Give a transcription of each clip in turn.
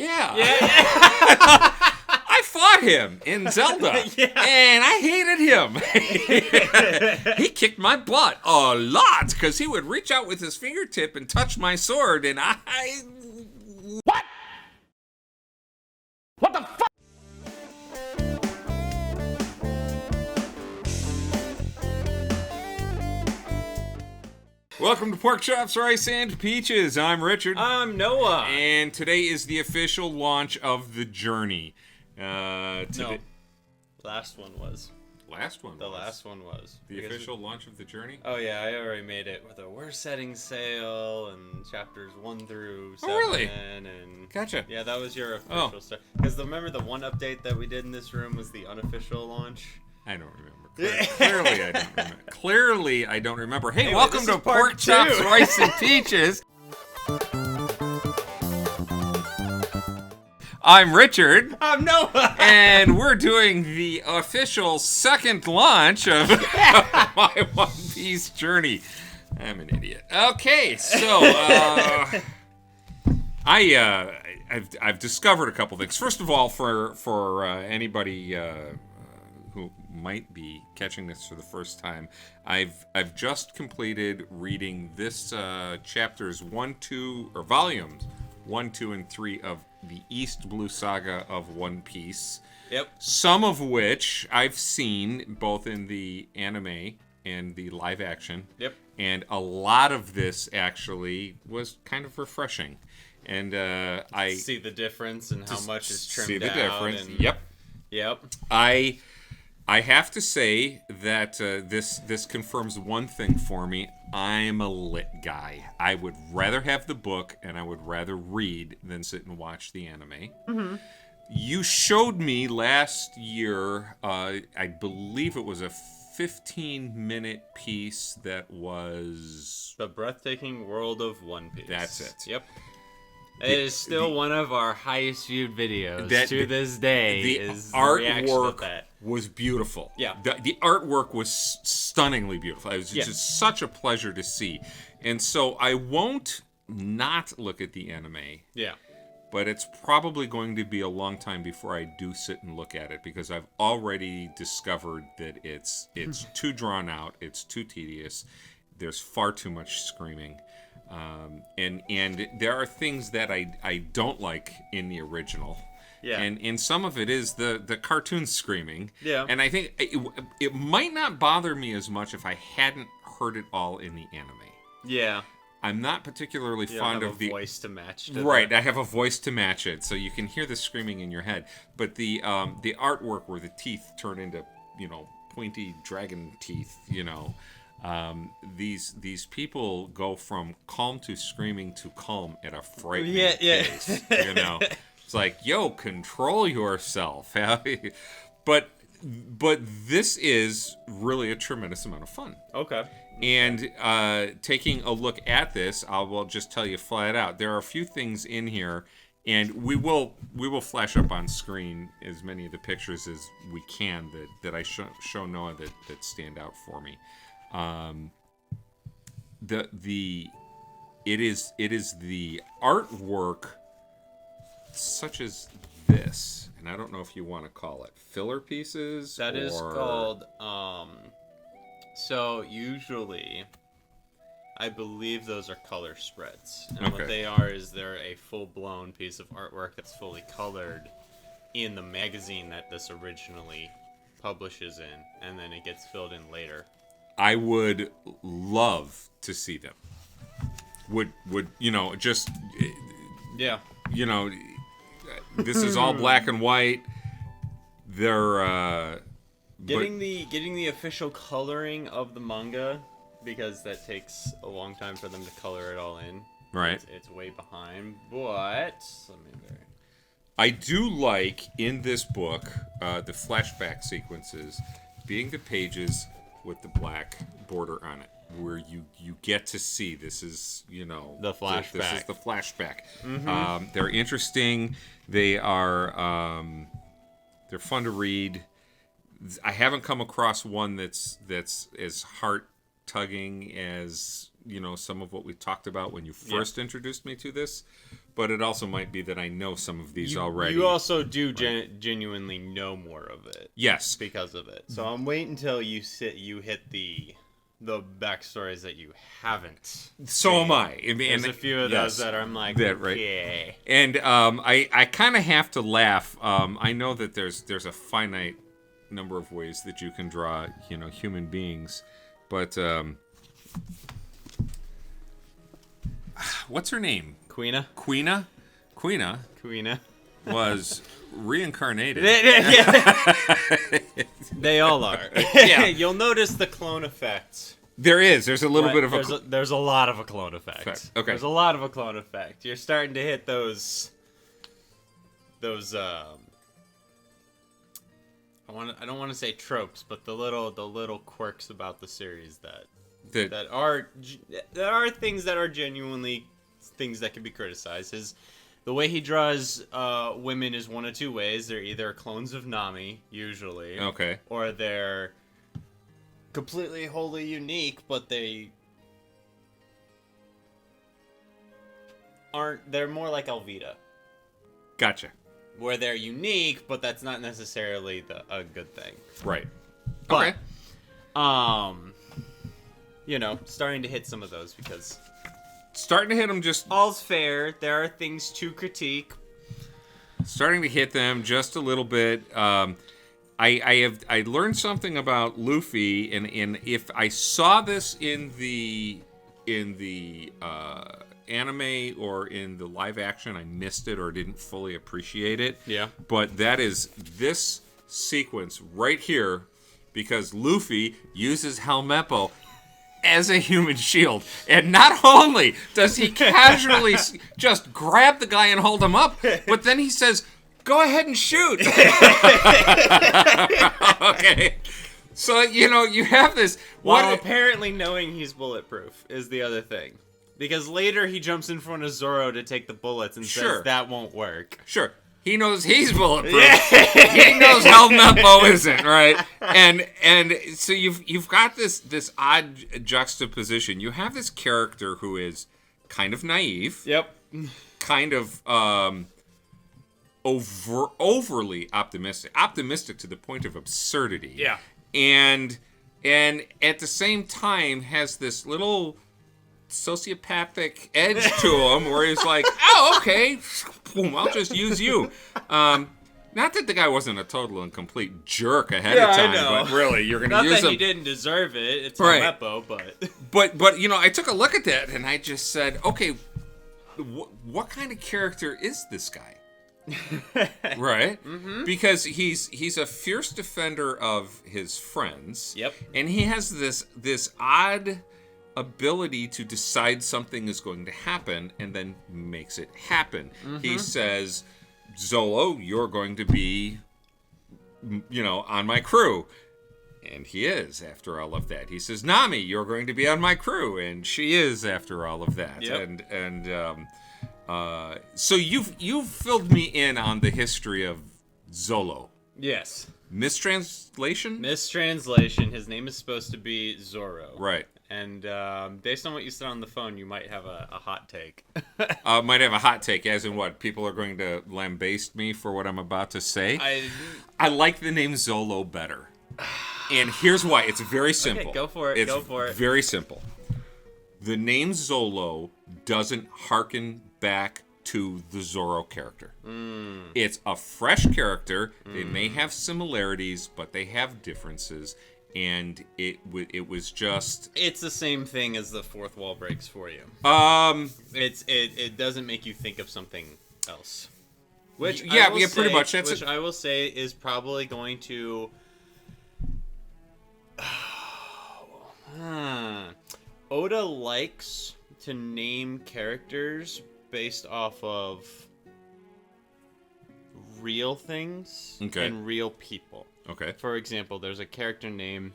Yeah. Yeah. I fought him in Zelda, and I hated him. He kicked my butt a lot because he would reach out with his fingertip and touch my sword, and I... What? What the fuck? Welcome to Pork Chops, Rice, and Peaches. I'm Richard. I'm Noah. And today is the official launch of The Journey. No. Last one was. Last one The was. last one was. The Because official launch of The Journey? Oh, yeah, I already made it with a We're Setting Sail and chapters 1 through 7. Oh, really? And Gotcha. yeah, that was your official stuff. Because remember the one update that we did in this room was the unofficial launch? I don't remember. Clearly, I don't remember. Clearly, I don't remember. Hey, Anyway, welcome this to is part Pork Chops, 2. Rice, and Peaches. I'm Richard, I'm Noah! and we're doing the official second launch of my One Piece journey. I'm an idiot. Okay, so I've discovered a couple things. First of all, for anybody who might be catching this for the first time, I've just completed reading this chapters 1, 2, or volumes 1, 2, and 3 of the East Blue Saga of One Piece. Yep. Some of which I've seen both in the anime and the live action. Yep. And a lot of this actually was kind of refreshing. And I See the difference and how much is trimmed see the out. difference. And, Yep. Yep. I have to say that this confirms one thing for me. I'm a lit guy. I would rather have the book and I would rather read than sit and watch the anime. Mm-hmm. You showed me last year, I believe it was a 15-minute piece that was... The Breathtaking World of One Piece. That's it. Yep. It is still one of our highest viewed videos to this day. The is the reaction of artwork that. was beautiful. Yeah. The artwork was stunningly beautiful. It was Yeah. just such a pleasure to see. And so I won't not look at the anime, Yeah. but it's probably going to be a long time before I do sit and look at it because I've already discovered that it's too drawn out, it's too tedious, there's far too much screaming. And there are things that I don't like in the original. Yeah. And some of it is the cartoon screaming. Yeah. And I think it might not bother me as much if I hadn't heard it all in the anime. Yeah. I'm not particularly You fond don't have of a the voice to match. To right. the- I have a voice to match it, so you can hear the screaming in your head. But the artwork where the teeth turn into pointy dragon teeth, these people go from calm to screaming to calm at a frightening pace. It's like, yo, control yourself. but this is really a tremendous amount of fun. Okay. And taking a look at this, I will just tell you flat out, there are a few things in here, and we will flash up on screen as many of the pictures as we can that I show Noah that stand out for me. It is the artwork such as this, and I don't know if you want to call it filler pieces. That is called. So usually, I believe those are color spreads, and what Okay. they are is they're a full-blown piece of artwork that's fully colored in the magazine that this originally publishes in, and then it gets filled in later. I would love to see them. Would just Yeah. this is all black and white. They're Getting the official coloring of the manga, because that takes a long time for them to color it all in. right. It's way behind, but let me very. I do like in this book the flashback sequences being the pages with the black border on it, where you get to see this is The flashback. This is the flashback. Mm-hmm. They're interesting. They are they're fun to read. I haven't come across one that's as heart tugging as some of what we talked about when you first introduced me to this, but it also might be that I know some of these already. You also do genuinely know more of it. Yes. Because of it. So I'm waiting until you hit the backstories that you haven't. So am I. There's a few of those that I'm like, right. And I kind of have to laugh. I know that there's a finite number of ways that you can draw, human beings, but what's her name? Queena was reincarnated. They all are. Yeah. You'll notice the clone effect. There's a little bit of there's a lot of a clone effect. Okay. There's a lot of a clone effect. You're starting to hit those I don't want to say tropes, but the little quirks about the series that are things that are genuinely things that can be criticized. The way he draws women is one of two ways. They're either clones of Nami, usually, okay, or they're completely wholly unique, but they aren't. They're more like Alvida. Gotcha. Where they're unique, but that's not necessarily a good thing. Right. But, starting to hit some of those because... Starting to hit them just... All's fair. There are things to critique. Starting to hit them just a little bit. I learned something about Luffy, and if I saw this in the anime or in the live action, I missed it or didn't fully appreciate it. Yeah. But that is this sequence right here, because Luffy uses Helmeppo as a human shield. And not only does he casually just grab the guy and hold him up, but then he says, "Go ahead and shoot." Okay. So, you have this... While apparently knowing he's bulletproof is the other thing. Because later he jumps in front of Zoro to take the bullets and says that won't work. Sure. He knows he's bulletproof. He knows Helmeppo isn't, right? And so you've got this odd juxtaposition. You have this character who is kind of naive. Yep. Kind of overly optimistic to the point of absurdity. Yeah. And at the same time has this little sociopathic edge to him where he's like, "Oh, okay, boom, I'll just use you." Not that the guy wasn't a total and complete jerk ahead of time, but really, you're going to use him. Not that he didn't deserve it. It's Helmeppo, but I took a look at that and I just said, okay, what kind of character is this guy? Right? Mm-hmm. Because he's a fierce defender of his friends. Yep. And he has this odd ability to decide something is going to happen and then makes it happen. Mm-hmm. He says, "Zolo, you're going to be, on my crew." And he is, after all of that. He says, "Nami, you're going to be on my crew." And she is, after all of that. Yep. So you've filled me in on the history of Zolo. Yes. Mistranslation? Mistranslation. His name is supposed to be Zoro. Right. And based on what you said on the phone, you might have a hot take. Might have a hot take, as in what? People are going to lambaste me for what I'm about to say? I like the name Zolo better. And here's why. It's very simple. Okay, go for it. It's very simple. The name Zolo doesn't harken back to the Zoro character. It's a fresh character. They may have similarities, but they have differences. And it was just... It's the same thing as the fourth wall breaks for you. It doesn't make you think of something else. Which pretty much. Which I will say is probably going to... Oda likes to name characters based off of real things and real people. Okay. For example, there's a character named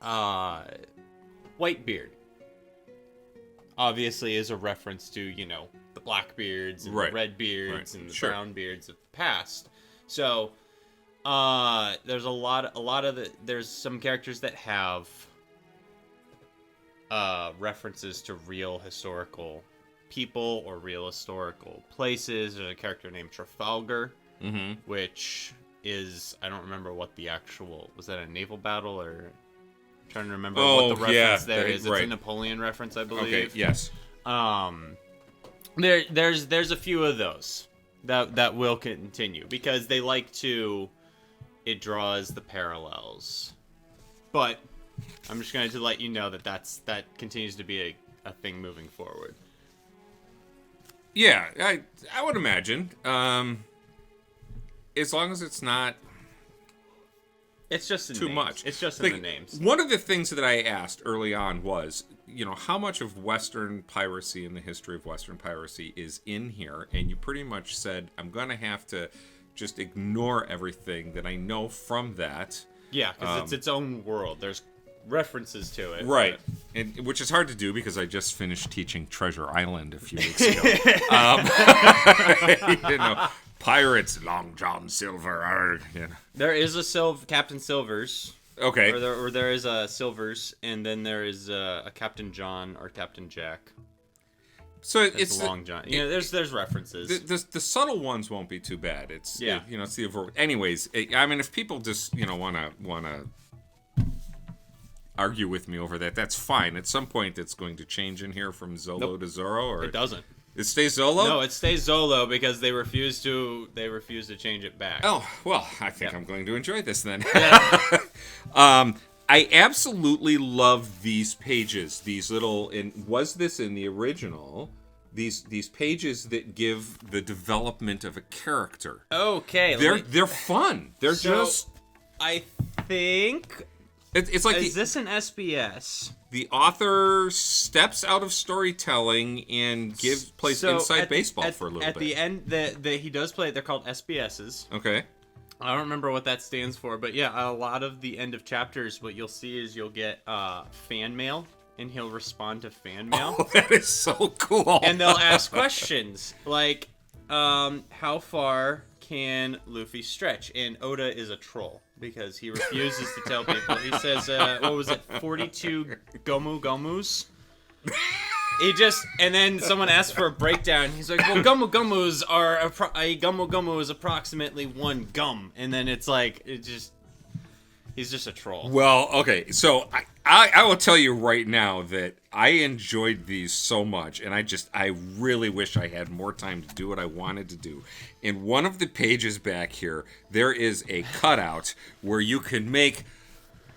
Whitebeard. Obviously is a reference to, the Blackbeards and the Redbeards and the Brownbeards of the past. So, there's there's some characters that have references to real historical people or real historical places. There's a character named Trafalgar, which is, I don't remember what the actual, was that a naval battle, or I'm trying to remember what the reference there is. It's a Napoleon reference, I believe. Okay, yes. There's a few of those that will continue because they like to, it draws the parallels. But I'm just going to let you know that continues to be a thing moving forward. Yeah, I would imagine. As long as it's not it's just in too names. much. It's just in the names. One of the things that I asked early on was, how much of Western piracy and the history of Western piracy is in here? And you pretty much said, I'm going to have to just ignore everything that I know from that. Yeah, because it's its own world. There's references to it. Right. And which is hard to do because I just finished teaching Treasure Island a few weeks ago. Pirates, Long John Silver. There is a Captain Silvers. Okay. Or there is a Silvers, and then there is a Captain John or Captain Jack. So it's Long John. There's references. The subtle ones won't be too bad. It's it's the anyways. I mean, if people just want to argue with me over that, that's fine. At some point, it's going to change in here from Zolo to Zorro, or it doesn't. It stays Zolo? No, it stays Zolo because they refuse to change it back. Oh, well, I think I'm going to enjoy this then. Yeah. I absolutely love these pages. These little, was this in the original? These pages that give the development of a character. Okay. They're fun. They're just. I think. It's like. Is this an SBS? The author steps out of storytelling and plays inside baseball for a little bit. At the end, he does play. They're called SBSs. Okay. I don't remember what that stands for, but yeah, a lot of the end of chapters, what you'll see is you'll get fan mail, and he'll respond to fan mail. Oh, that is so cool. And they'll ask questions like, how far can Luffy stretch? And Oda is a troll because he refuses to tell people. He says, what was it, 42 Gomu-Gomus? And then someone asks for a breakdown. He's like, well, Gomu-Gomus are, a Gomu-Gomu is approximately one gum. And then it's like, he's just a troll. Well, okay, so I will tell you right now that I enjoyed these so much, and I really wish I had more time to do what I wanted to do. In one of the pages back here, there is a cutout where you can make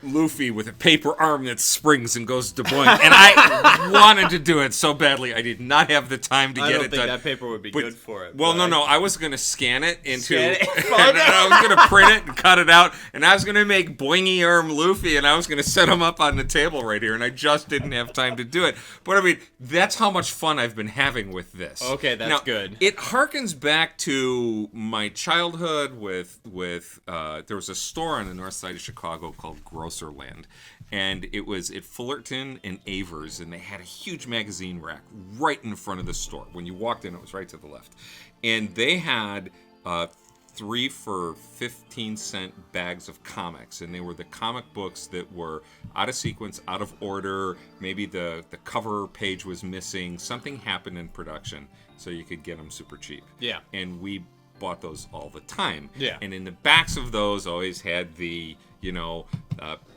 Luffy with a paper arm that springs and goes to boing, and I wanted to do it so badly. I did not have the time to get it done. I don't think that paper would be good for it. Well, no, I was going to scan it into, and I was going to print it and cut it out, and I was going to make boingy arm Luffy, and I was going to set him up on the table right here, and I just didn't have time to do it. But I mean, that's how much fun I've been having with this. Okay, that's good. It harkens back to my childhood with there was a store on the north side of Chicago called Grocerland, and it was at Fullerton and Avers, and they had a huge magazine rack right in front of the store. When you walked in, it was right to the left, and they had 3 for 15-cent bags of comics, and they were the comic books that were out of sequence, out of order. Maybe the cover page was missing. Something happened in production, so you could get them super cheap. Yeah, and we bought those all the time. Yeah, and in the backs of those always had the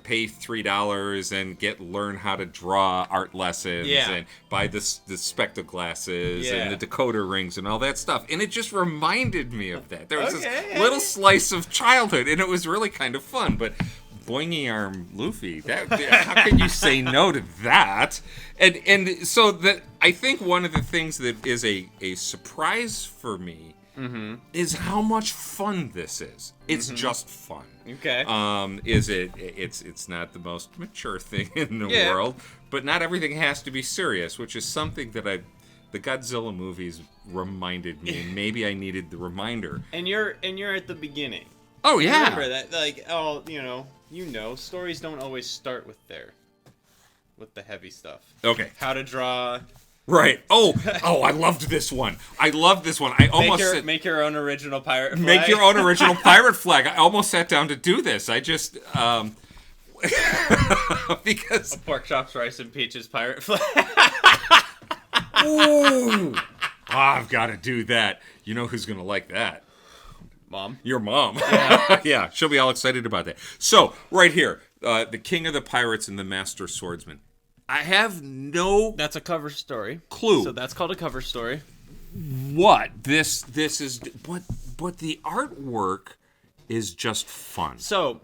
pay $3 and learn how to draw art lessons, and buy the spectacle glasses and the decoder rings and all that stuff. And it just reminded me of that. There was this little slice of childhood, and it was really kind of fun. But boingy arm Luffy, how can you say no to that? And so that I think one of the things that is a surprise for me is how much fun this is. It's just fun. Okay. It's not the most mature thing in the world, but not everything has to be serious, which is something that the Godzilla movies reminded me, and maybe I needed the reminder. And you're at the beginning. Oh yeah. Remember that, stories don't always start with the heavy stuff. Okay. How to draw. Right. Oh, I loved this one. I almost make your own original pirate flag. Make your own original pirate flag. I almost sat down to do this. I just Because pork chops, rice, and peaches pirate flag. ooh, I've got to do that. You know who's gonna like that? Mom. Your mom. Yeah. Yeah, she'll be all excited about that. So, right here, the King of the Pirates and the Master Swordsman. I have no That's a cover story. clue So that's called a cover story. what this is, but the artwork is just fun. So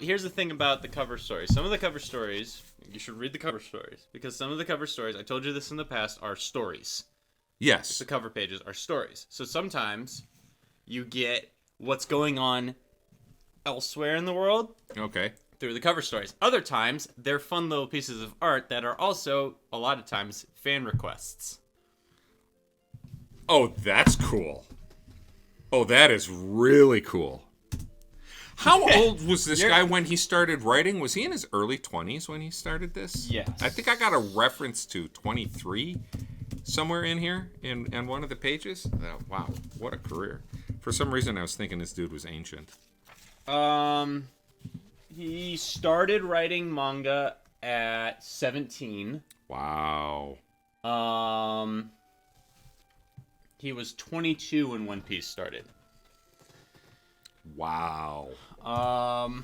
here's the thing about the cover stories. Some of the cover stories, you should read the cover stories, because some of the cover stories, I told you this in the past, are stories. Yes. The cover pages are stories. So sometimes you get what's going on elsewhere in the world Okay. through the cover stories. Other times, they're fun little pieces of art that are also, a lot of times, fan requests. Oh, that's cool. Oh, that is really cool. How old was this guy when he started writing? Was he in his early 20s when he started this? Yes. I think I got a reference to 23 somewhere in here in one of the pages. Oh, wow, what a career. For some reason, I was thinking this dude was ancient. He started writing manga at 17. Wow. He was 22 when One Piece started. Wow. God,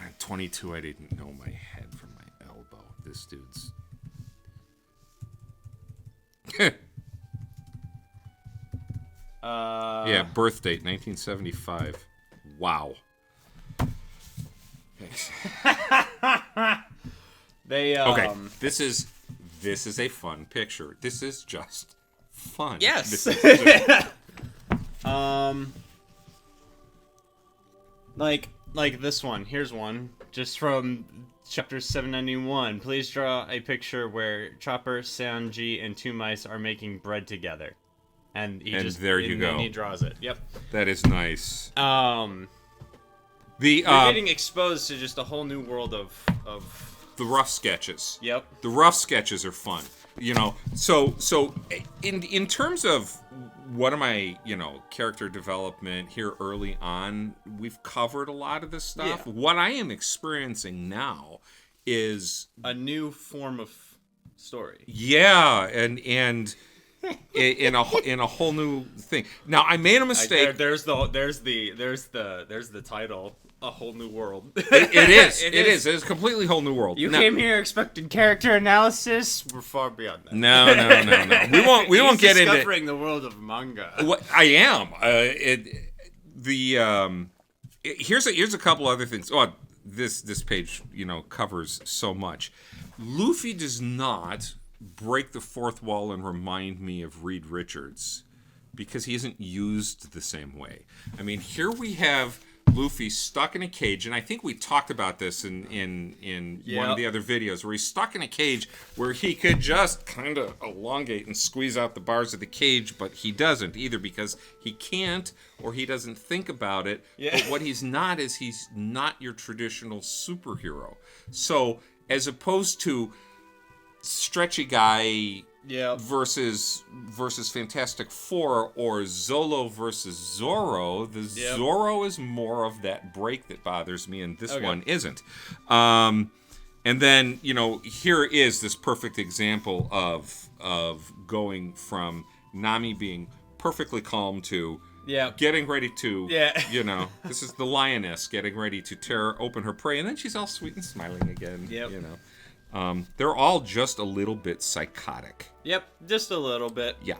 at 22, I didn't know my head from my elbow. This dude's... yeah, birth date, 1975. Wow. They Okay, this is a fun picture. This is just fun. Yes. This is just- like this one. Here's one just from chapter 791. Please draw a picture where Chopper, Sanji, and two mice are making bread together. And there you go. And he draws it. Yep. that is nice. You're The getting exposed to just a whole new world of the rough sketches. Yep. The rough sketches are fun. You know, so in terms of what am I, character development here early on, we've covered a lot of this stuff. Yeah. What I am experiencing now is a new form of story. yeah, and in a whole new thing. Now I made a mistake. There's the title. A whole new world. It is. It is. It's a completely whole new world. You Now- came here expecting character analysis. We're far beyond that. No. We won't get into discovering the world of manga. what I am. Here's a couple other things. Oh, this page covers so much. Luffy does not break the fourth wall and remind me of Reed Richards because he isn't used the same way. I mean, here we have Luffy stuck in a cage, and I think we talked about this in one of the other videos, where he's stuck in a cage where he could just kind of elongate and squeeze out the bars of the cage, but he doesn't, either because he can't or he doesn't think about it. Yeah. But what he's not is he's not your traditional superhero. So as opposed to stretchy guy versus Fantastic Four or Zolo versus Zoro, Zoro is more of that break that bothers me, and this one isn't. And then here is this perfect example of going from Nami being perfectly calm to getting ready to this is the lioness getting ready to open her prey, and then she's all sweet and smiling again. They're all just a little bit psychotic. Yep, just a little bit. Yeah.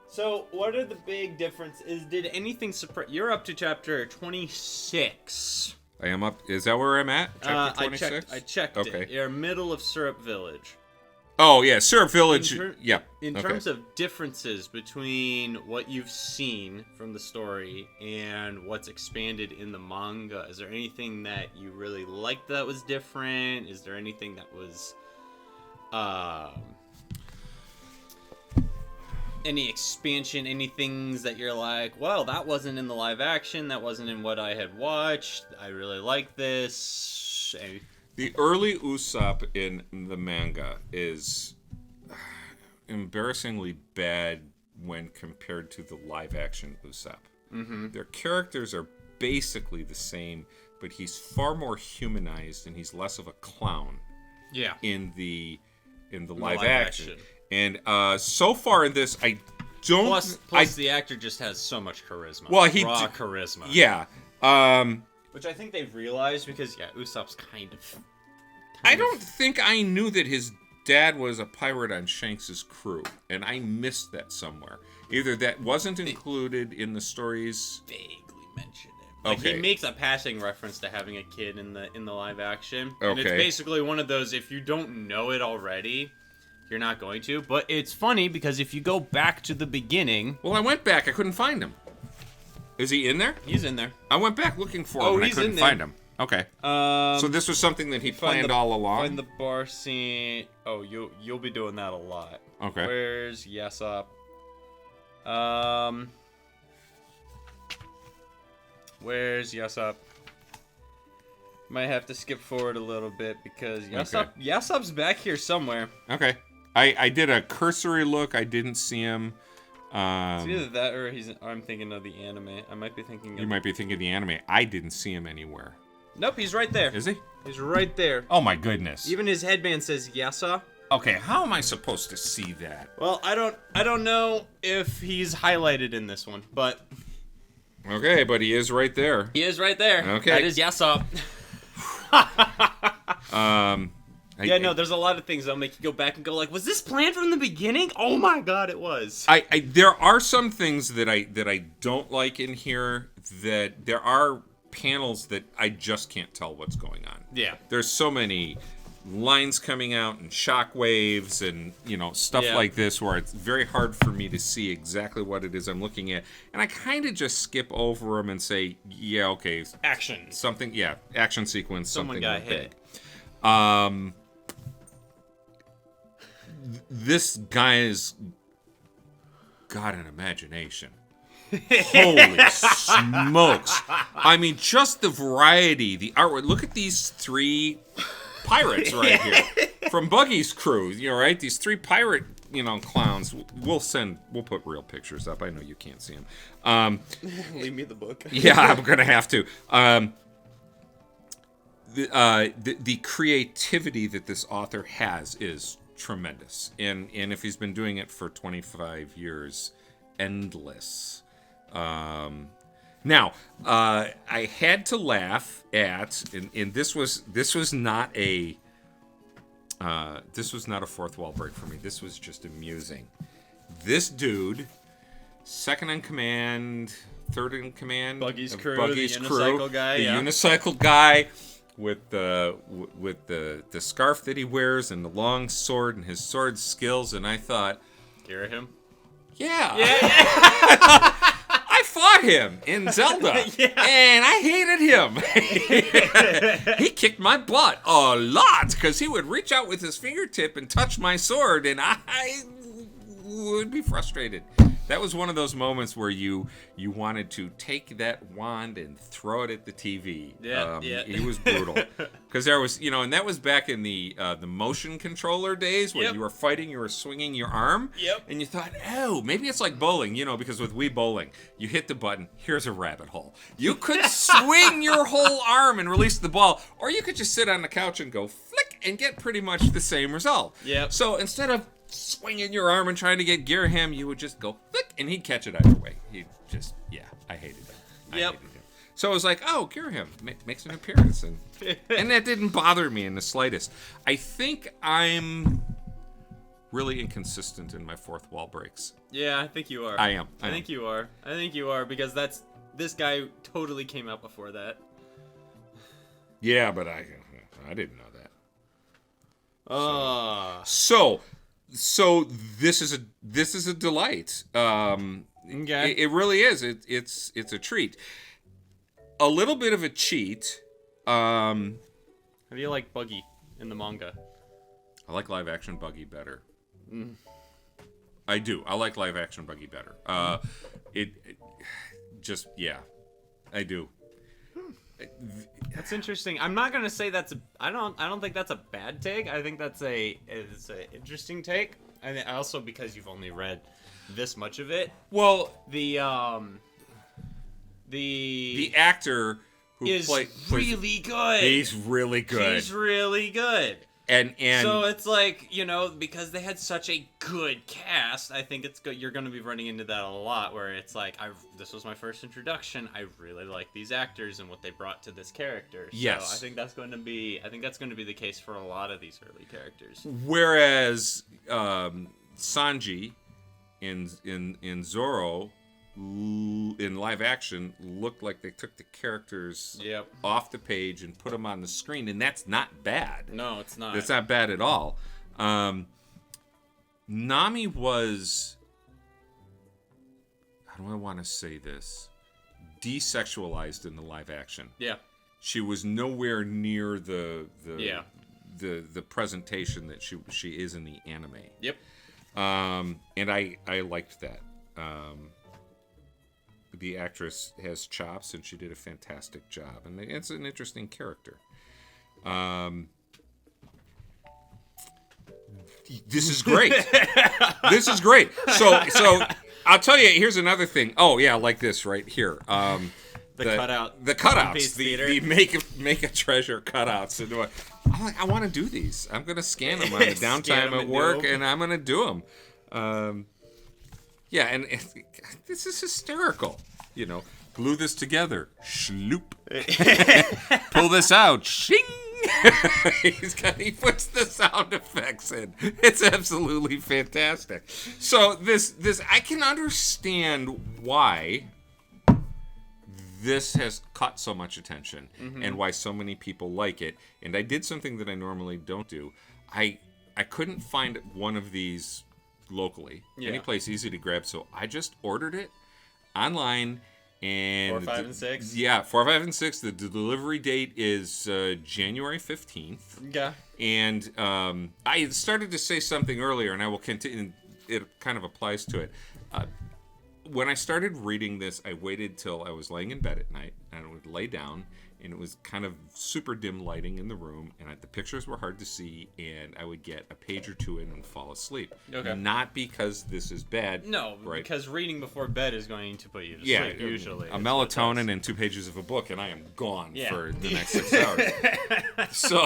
So what are the big differences? Did anything surprise? You're up to chapter 26. I am up. Is that where I'm at? Chapter 26? I checked it. You're middle of Syrup Village. Oh, yeah, Syrup Village. In terms of differences between what you've seen from the story and what's expanded in the manga, is there anything that you really liked that was different? Is there anything that was any expansion, any things that you're like, well, that wasn't in the live action, that wasn't in what I had watched, I really like this? The early Usopp in the manga is embarrassingly bad when compared to the live-action Usopp. Mm-hmm. Their characters are basically the same, but he's far more humanized and he's less of a clown. Yeah. In the live action. And so far in this, I don't. Plus the actor just has so much charisma. Well, raw charisma. Yeah. Which I think they've realized because Usopp's kind of. I don't think I knew that his dad was a pirate on Shanks's crew, and I missed that somewhere. Either that wasn't included in the stories. Vaguely mentioned it. Like, he makes a passing reference to having a kid in the live action, and it's basically one of those, if you don't know it already, you're not going to. But it's funny because if you go back to the beginning. Well, I went back. I couldn't find him. Is he in there? He's in there. I went back looking for him, and I couldn't find him. Okay. So this was something that he planned all along? Find the bar scene. Oh, you'll be doing that a lot. Okay. Where's Yesop? Where's Yesop? Might have to skip forward a little bit because Yesop's back here somewhere. Okay. I did a cursory look. I didn't see him. It's either that or I'm thinking of the anime. I might be thinking. You might be thinking of the anime. I didn't see him anywhere. Nope, he's right there. Is he? He's right there. Oh my goodness. Even his headband says Yasa. Okay, how am I supposed to see that? Well, I don't know if he's highlighted in this one, but. Okay, but he is right there. He is right there. Okay. That is Yasa. There's a lot of things that'll make you go back and go like, was this planned from the beginning? Oh my god, it was. There are some things that I don't like in here, that there are panels that I just can't tell what's going on. Yeah. There's so many lines coming out and shock waves and, stuff like this where it's very hard for me to see exactly what it is I'm looking at. And I kind of just skip over them and say, yeah, okay. Action. Something, action sequence. Someone got hit. Big. This guy's got an imagination. Holy smokes. I mean, just the variety, the artwork. Look at these three pirates right here from Buggy's crew, right? These three pirate, clowns. We'll put real pictures up. I know you can't see them. Leave me the book. Yeah, I'm going to have to. The creativity that this author has is tremendous. And if he's been doing it for 25 years, endless. Now, I had to laugh at, and this was not a fourth wall break for me. This was just amusing. This dude, second in command, third in command, Buggy's crew, the unicycle guy with the scarf that he wears and the long sword and his sword skills, and I thought, Girahim? Yeah. I fought him in Zelda, and I hated him. He kicked my butt a lot because he would reach out with his fingertip and touch my sword, and I would be frustrated. That was one of those moments where you wanted to take that wand and throw it at the TV. He was brutal. Because there was, and that was back in the motion controller days where you were fighting, you were swinging your arm. Yep. And you thought, oh, maybe it's like bowling, because with Wii Bowling, you hit the button, here's a rabbit hole. You could swing your whole arm and release the ball, or you could just sit on the couch and go flick and get pretty much the same result. Yep. So instead of swinging your arm and trying to get Girahim, you would just go flick, and he'd catch it either way. I hated him. Hated him. So I was like, oh, Girahim makes an appearance, and that didn't bother me in the slightest. I think I'm really inconsistent in my fourth wall breaks. Yeah, I think you are. I am. I think you are because this guy totally came out before that. Yeah, but I didn't know that. So this is a delight. Okay. It really is. It's a treat. A little bit of a cheat. How do you like Buggy in the manga? I like live action Buggy better. I do. I like live action Buggy better. I do. That's interesting. I'm not gonna say I don't think that's a bad take. I think it's an interesting take. And also because you've only read this much of it. Well, the actor who is really good. He's really good. He's really good. And so it's like, because they had such a good cast, I think it's good. You're going to be running into that a lot, where it's like, this was my first introduction. I really like these actors and what they brought to this character. So yes, I think that's going to be the case for a lot of these early characters. Whereas Sanji in Zorro, in live action, looked like they took the characters off the page and put them on the screen, and that's not bad. No, it's not. It's not bad at all. Nami was, how do I want to say this, desexualized in the live action. Yeah. She was nowhere near the presentation that she is in the anime. Yep. And I liked that. The actress has chops, and she did a fantastic job, and it's an interesting character. This is great. This is great. So I'll tell you. Here's another thing. Oh yeah, like this right here. The cutouts, the make a treasure cutouts. And I want to do these. I'm gonna scan them on the downtime at work, and I'm gonna do them. Yeah, and this is hysterical. Glue this together. Shloop. Pull this out. Shing. He puts the sound effects in. It's absolutely fantastic. So this I can understand why this has caught so much attention and why so many people like it. And I did something that I normally don't do. I couldn't find one of these locally, any place easy to grab, so I just ordered it online. And 4, 5, and 6. Yeah, 4, 5, and 6. The delivery date is January 15th. Yeah. And I started to say something earlier, and I will continue. It kind of applies to it. When I started reading this, I waited till I was laying in bed at night, and I would lay down, and it was kind of super dim lighting in the room, and the pictures were hard to see, and I would get a page or two in and fall asleep. Okay. Not because this is bad. No, right? Because reading before bed is going to put you to sleep, usually. A melatonin and 2 pages of a book, and I am gone for the next 6 hours. So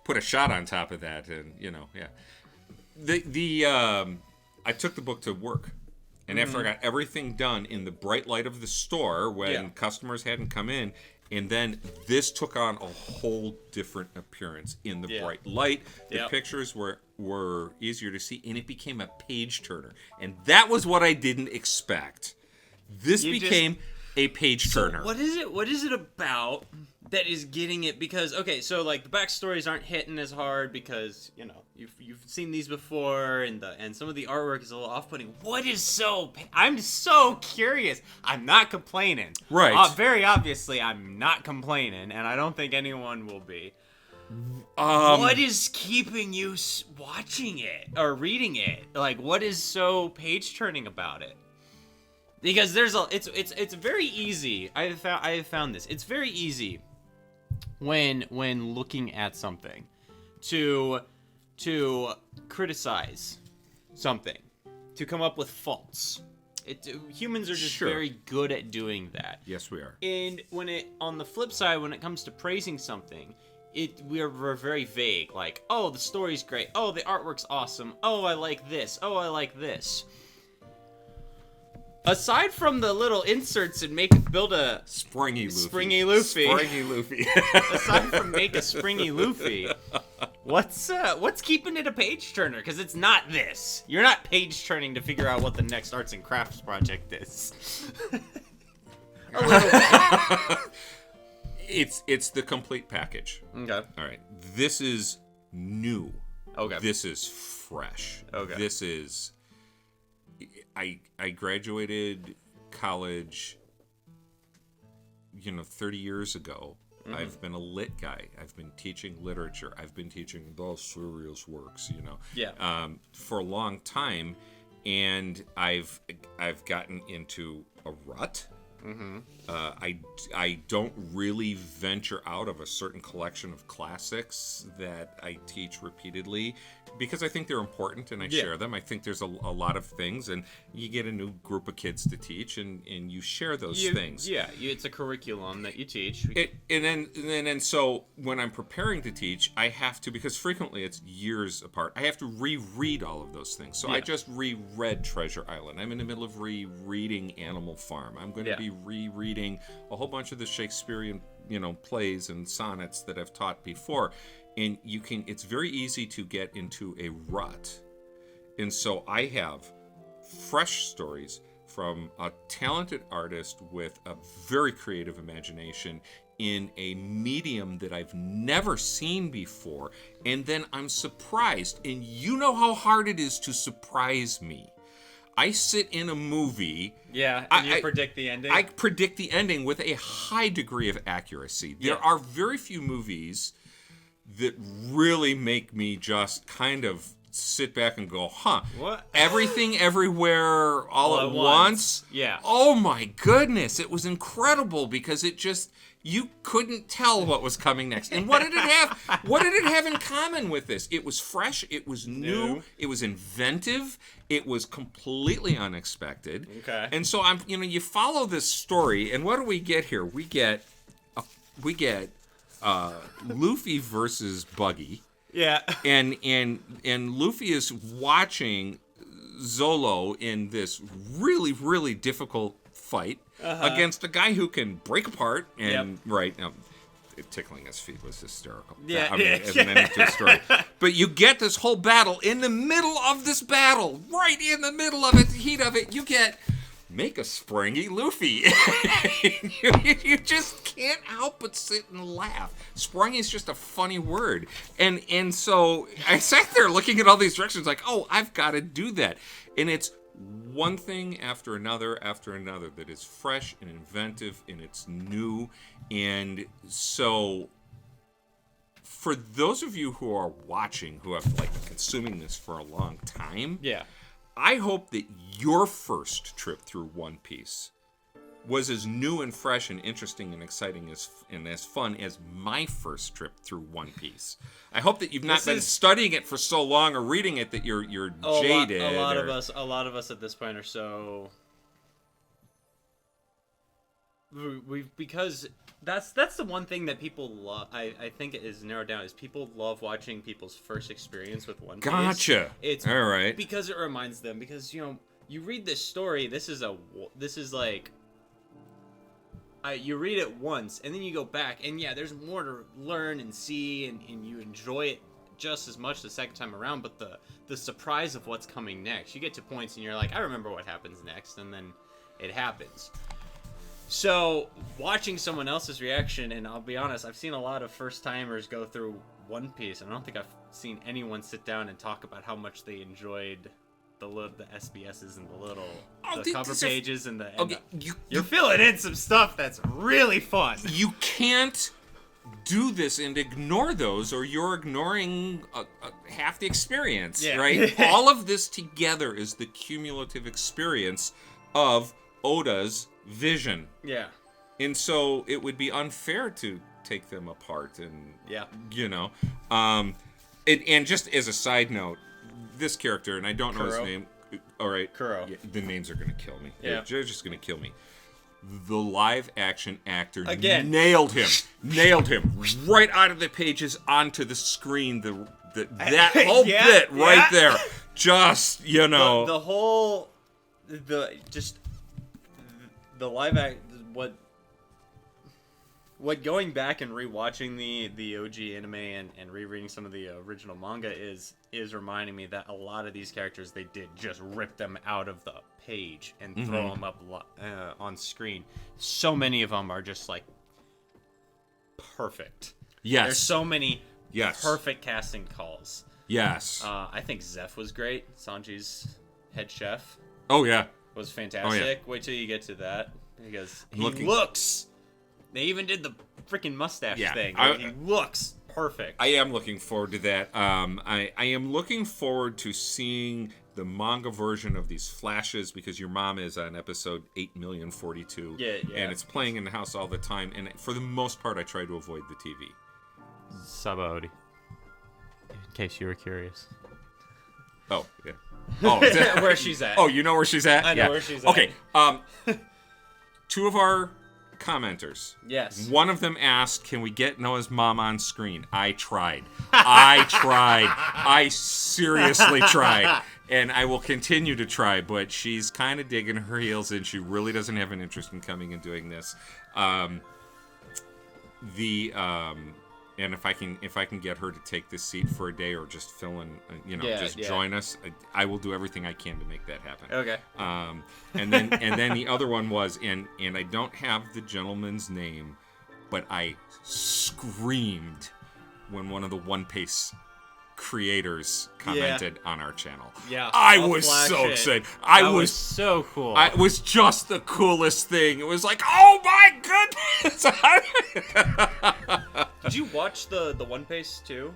put a shot on top of that, and, I took the book to work. And after I got everything done in the bright light of the store when customers hadn't come in, and then this took on a whole different appearance in the bright light. The pictures were easier to see, and it became a page turner. And that was what I didn't expect. This became a page turner. What is it about that is getting it? Because so the backstories aren't hitting as hard because you've seen these before, and some of the artwork is a little off-putting. I'm so curious. I'm not complaining. Right. Very obviously, I'm not complaining, and I don't think anyone will be. What is keeping you watching it or reading it? What is so page-turning about it? Because it's very easy. I have found this. It's very easy when looking at something to criticize something, to come up with faults. Humans are just very good at doing that. Yes, we are. And on the flip side, when it comes to praising something, we're very vague. Like, oh, the story's great. Oh, the artwork's awesome. Oh, I like this. Oh, I like this. Aside from the little inserts and build a Springy Luffy. Aside from make a Springy Luffy, what's keeping it a page turner? Because it's not this. You're not page turning to figure out what the next arts and crafts project is. A little bit. It's the complete package. Okay. All right. This is new. Okay. This is fresh. Okay. This is. I graduated college, 30 years ago. Mm-hmm. I've been a lit guy. I've been teaching literature. I've been teaching the serious works, for a long time, and I've gotten into a rut. Mm-hmm. I don't really venture out of a certain collection of classics that I teach repeatedly because I think they're important and I share them. I think there's a lot of things, and you get a new group of kids to teach, and you share those things. Yeah, it's a curriculum that you teach. And then so when I'm preparing to teach, I have to, because frequently it's years apart, I have to reread all of those things. So I just reread Treasure Island. I'm in the middle of rereading Animal Farm. I'm going to be rereading a whole bunch of the Shakespearean, plays and sonnets that I've taught before. And it's very easy to get into a rut. And so I have fresh stories from a talented artist with a very creative imagination in a medium that I've never seen before. And then I'm surprised. And you know how hard it is to surprise me. I sit in a movie. Yeah, and you predict the ending? I predict the ending with a high degree of accuracy. There are very few movies that really make me just kind of sit back and go, what? Everything, everywhere, all at once? Yeah. Oh my goodness, it was incredible because you couldn't tell what was coming next. And what did it have? What did it have in common with this? It was fresh, it was new, it was inventive, it was completely unexpected. Okay. And so you follow this story, and what do we get here? We get Luffy versus Buggy. Yeah. And Luffy is watching Zolo in this really, really difficult fight against a guy who can break apart and tickling his feet was hysterical. Yeah. As an ending to a story. But you get this whole battle in the middle of this battle, right in the middle of it, the heat of it, you get make a springy Luffy. you just can't help but sit and laugh. Springy is just a funny word. And so I sat there looking at all these directions like, oh, I've got to do that. And it's one thing after another that is fresh and inventive and it's new. And so for those of you who are watching, who have been consuming this for a long time, I hope that your first trip through One Piece was as new and fresh and interesting and exciting and as fun as my first trip through One Piece. I hope that you've not been studying it for so long or reading it that you're jaded. A lot of us at this point are so because that's the one thing that people love. I think it is narrowed down is people love watching people's first experience with One Piece. Gotcha. It's all right because it reminds them because you read this story. This is like you read it once and then you go back and there's more to learn and see and you enjoy it just as much the second time around. But the surprise of what's coming next, you get to points and you're like, I remember what happens next, and then it happens. So, watching someone else's reaction, and I'll be honest, I've seen a lot of first-timers go through One Piece, and I don't think I've seen anyone sit down and talk about how much they enjoyed the SBSs and the cover pages and you're filling in some stuff that's really fun. You can't do this and ignore those, or you're ignoring half the experience, right? All of this together is the cumulative experience of Oda's vision. Yeah. And so it would be unfair to take them apart and and just as a side note, this character, and I don't know his name. All right. Kuro. Yeah, the names are going to kill me. Yeah. They're just going to kill me. The live action actor again nailed him right out of the pages onto the screen. That whole bit right there. Just, the whole the live act, what going back and rewatching the OG anime and rereading some of the original manga is reminding me that a lot of these characters, they did just rip them out of the page and throw them up on screen. So many of them are just perfect. Yes. There's so many perfect casting calls. Yes. I think Zeph was great. Sanji's head chef. Oh yeah. Was fantastic. Oh, yeah. Wait till you get to that because he looks. They even did the freaking mustache thing. He looks perfect. I am looking forward to that. I am looking forward to seeing the manga version of these flashes, because your mom is on episode 8,042,042. Yeah. And it's playing in the house all the time. And for the most part, I try to avoid the TV. Sabaody. In case you were curious. Oh, yeah. Oh, is that, where she's at. Oh, you know where she's at? I know where she's at. Okay. Two of our commenters. Yes. One of them asked, can we get Noah's mom on screen? I tried. I seriously tried. And I will continue to try, but she's kind of digging her heels in. She really doesn't have an interest in coming and doing this. And if I can get her to take this seat for a day or just fill in, join us, I will do everything I can to make that happen. Okay. And then the other one was, and I don't have the gentleman's name, but I screamed when one of the One Piece creators commented on our channel. Yeah. I was so excited. That was so cool. It was just the coolest thing. It was like, oh my goodness. Did you watch the One Piece too?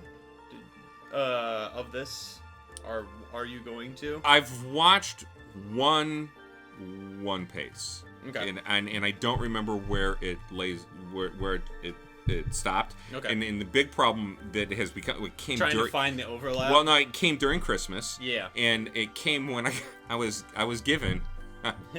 Of this? Are you going to? I've watched One Piece. Okay. And I don't remember where it lays, where it stopped. Okay. And the big problem that has become, it came trying during, to find the overlap. Well, no, it came during Christmas. Yeah. And it came when I was given,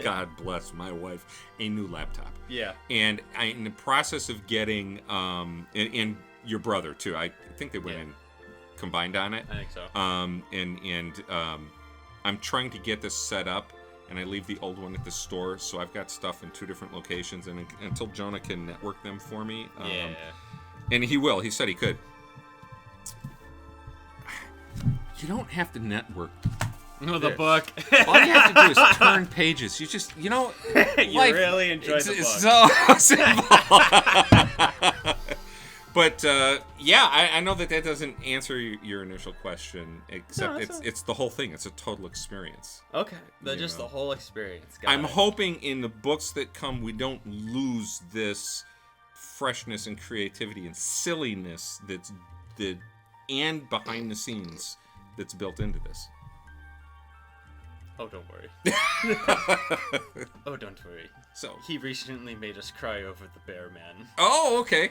God bless my wife, a new laptop. Yeah. And in the process of getting, and your brother too. I think they went in combined on it. I think so. I'm trying to get this set up, and I leave the old one at the store, so I've got stuff in 2 different locations, and until Jonah can network them for me, and he will. He said he could. You don't have to network. No, the book. All you have to do is turn pages. You just, you life, really enjoy the book. It's so simple. But I know that doesn't answer your initial question, except it's the whole thing. It's a total experience. Okay, the whole experience. I'm hoping in the books that come, we don't lose this freshness and creativity and silliness and behind the scenes that's built into this. Oh, don't worry. Oh, don't worry. So he recently made us cry over the Bear Man. Oh, okay.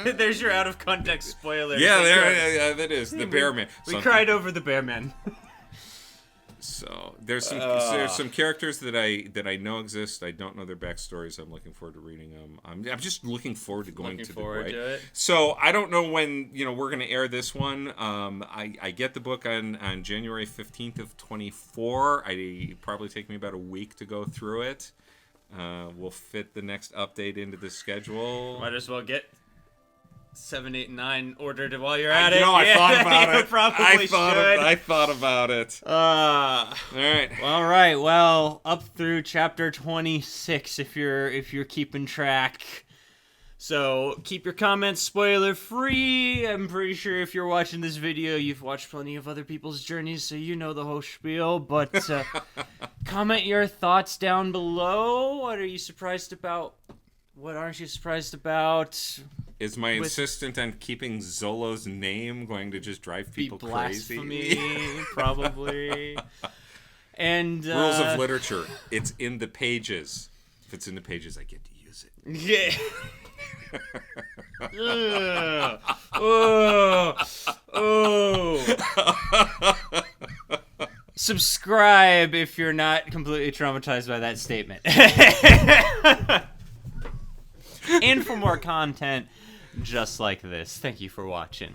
There's your out of context spoiler. Yeah, that is the Bear Man. We cried over the Bear Man. So there's some characters that I know exist. I don't know their backstories. I'm looking forward to reading them. I'm just looking forward to going to the right. So I don't know when we're gonna air this one. I get the book on January 15th of 2024. I probably take me about a week to go through it. We'll fit the next update into the schedule. Might as well get 7, 8, and 9 ordered while you're at it. I thought about it. Probably I thought about it. All right. Well, up through chapter 26 if you're keeping track. So keep your comments spoiler free. I'm pretty sure if you're watching this video, you've watched plenty of other people's journeys, so you know the whole spiel. But comment your thoughts down below. What are you surprised about? What aren't you surprised about? Is my insistence on keeping Zolo's name going to just drive people crazy? Blasphemy, probably. And rules of literature. It's in the pages. If it's in the pages, I get to use it. Yeah. Subscribe if you're not completely traumatized by that statement. And for more content just like this. Thank you for watching.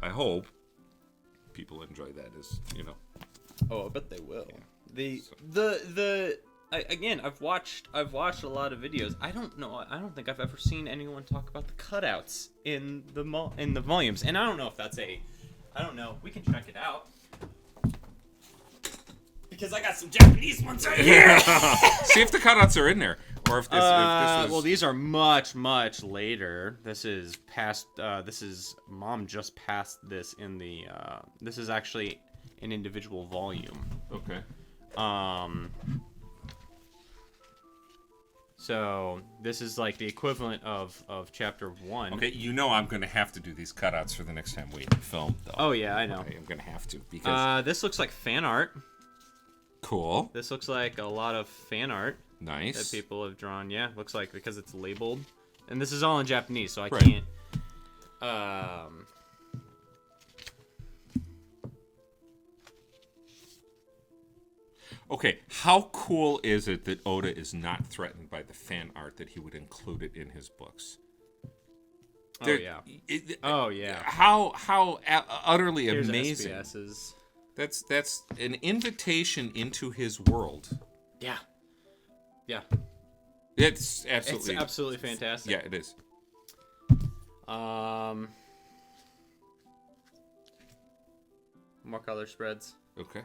I hope people enjoy that Oh, I bet they will. Yeah. Again, I've watched a lot of videos. I don't think I've ever seen anyone talk about the cutouts in the volumes. And I don't know if that's I don't know. We can check it out. Because I got some Japanese ones right here. See if the cutouts are in there, or if this was... Well, these are much later. This is past. Mom just passed this in the. This is actually an individual volume. Okay. So this is like the equivalent of chapter 1. Okay, you know I'm going to have to do these cutouts for the next time we film, though. Oh yeah, I know. I'm going to have to because. This looks like fan art. Cool. This looks like a lot of fan art. Nice. That people have drawn. Yeah, looks like because it's labeled, and this is all in Japanese, so I Right. can't. Okay, how cool is it that Oda is not threatened by the fan art that he would include it in his books? Oh yeah. How utterly Here's amazing. SBS's. That's an invitation into his world. Yeah. Yeah. It's absolutely It's absolutely fantastic. Yeah, it is. More color spreads. Okay.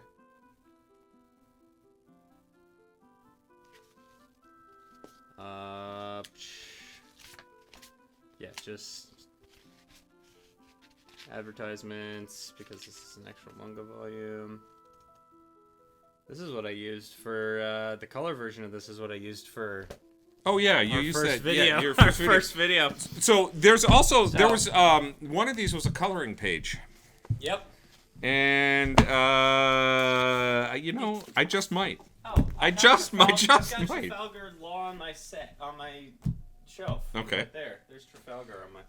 Yeah, just advertisements because this is an actual manga volume. This is what I used for the color version of this is what I used for Oh yeah, you our used first that. video. Yeah, your Our first video. first video. So there's also there was one of these was a coloring page. Yep. And you know, I just might. Oh, I've got might. Trafalgar Law on my set on my shelf. Okay. Right there. There's Trafalgar on my.